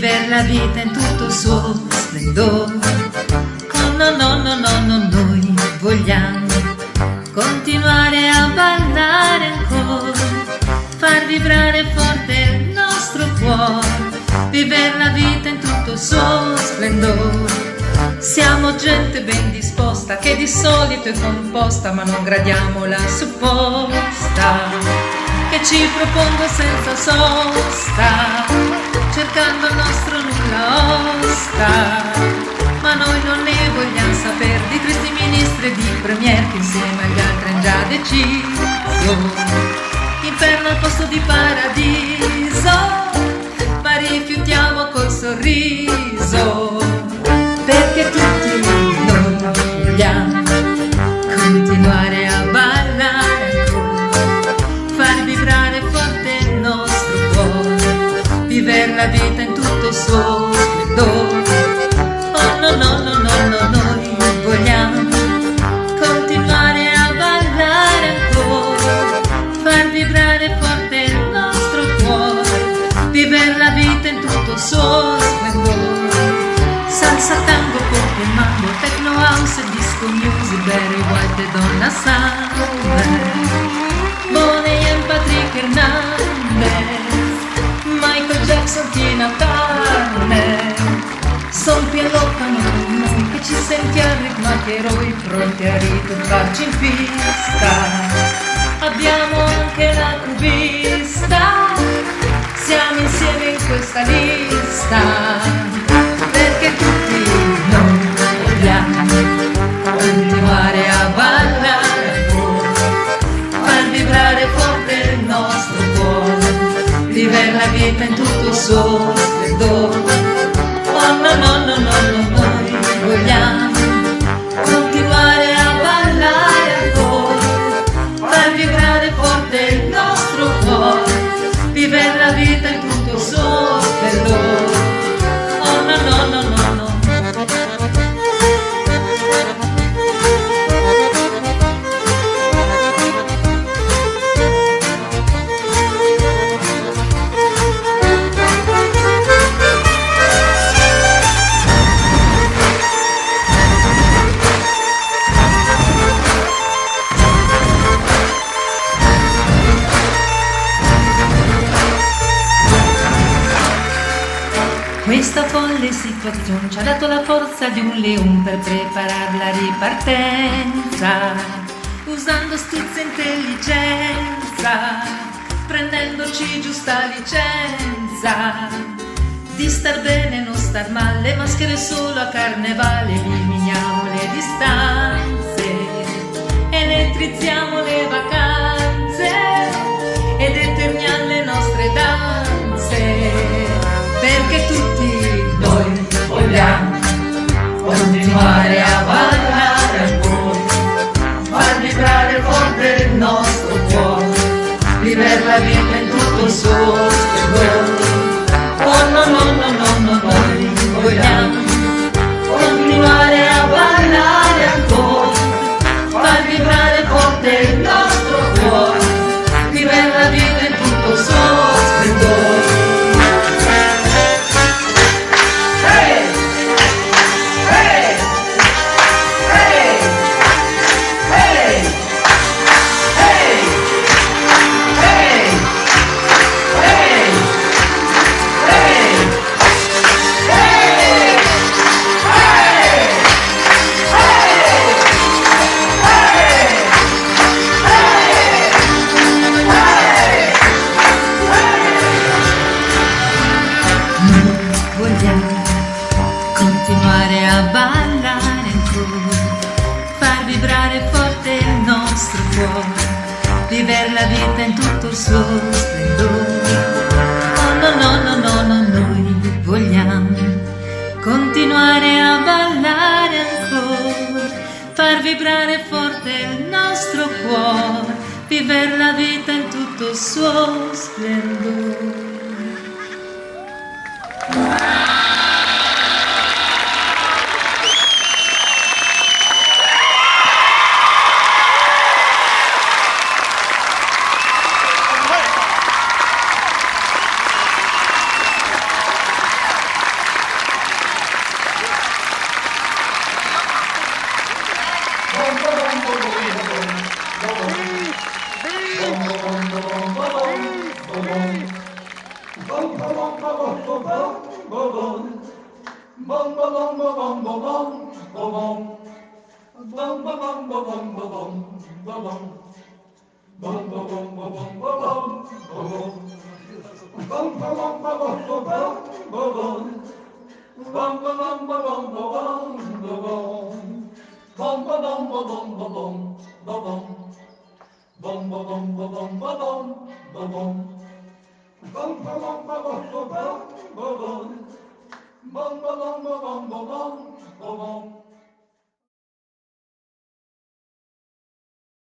viver la vita in tutto il suo splendore. Oh no, no, no, no, no, noi vogliamo continuare a ballare ancora, far vibrare forte il nostro cuore, viver la vita in tutto il suo splendore. Siamo gente ben disposta, che di solito è composta, ma non gradiamo la supposta, che ci propongo senza sosta, cercando il nostro nulla osta. Ma noi non ne vogliamo sapere di tristi ministri e di premier che insieme agli altri hanno già deciso inferno al posto di paradiso, ma rifiutiamo col sorriso, perché tutti noi vogliamo continuare a ballare ancora, far vibrare forte il nostro cuore, vivere la vita in tutto il suo splendore. Oh no, no, no, no, no, noi vogliamo continuare a ballare ancora, far vibrare forte il nostro cuore, vivere la vita in tutto il suo splendore. Salsa, tango, polka, mambo, techno house, disco music, Barry White e Donna Summer, Boney and Patrick Hernandez, Michael Jackson, Tina Turner. Son più lontano noi che ci sentiamo ritmati eroi, pronti a ritornarci in pista. Abbiamo anche la cubista, siamo insieme in questa lista, perché tutti noi vogliamo continuare a ballare ancora, far vibrare forte il nostro cuore, vivere la vita in tutto il suo splendore. Oh no, no, no, no, no, noi vogliamo continuare a ballare ancora, far vibrare forte il nostro cuore, vivere la vita in tutto il suo splendore. Oh no, no, no, no, no. Questa folle situazione ci ha dato la forza di un leone per preparare la ripartenza, usando astuzia e intelligenza, prendendoci giusta licenza, di star bene e non star male, maschere solo a carnevale, eliminiamo le distanze, elettrizziamo le vacanze e determiniamo le nostre danze, perché tutti noi vogliamo continuare a ballare ancora, far vibrare forte il nostro cuore, vivere la vita in tutto il suo splendore. Oh no, no, no, no, no, noi vogliamo continuare a ballare ancora, far vibrare forte il nostro cuore, vivere la vita in tutto il suo splendore. Continuare a ballare ancora, far vibrare forte il nostro cuore, vivere la vita in tutto il suo splendore. Oh no, no, no, no, no, noi vogliamo continuare a ballare ancora, far vibrare forte il nostro cuore, vivere la vita in tutto il suo splendore. Bum, ba-bum, ba-bum, ba-bum, ba-bum.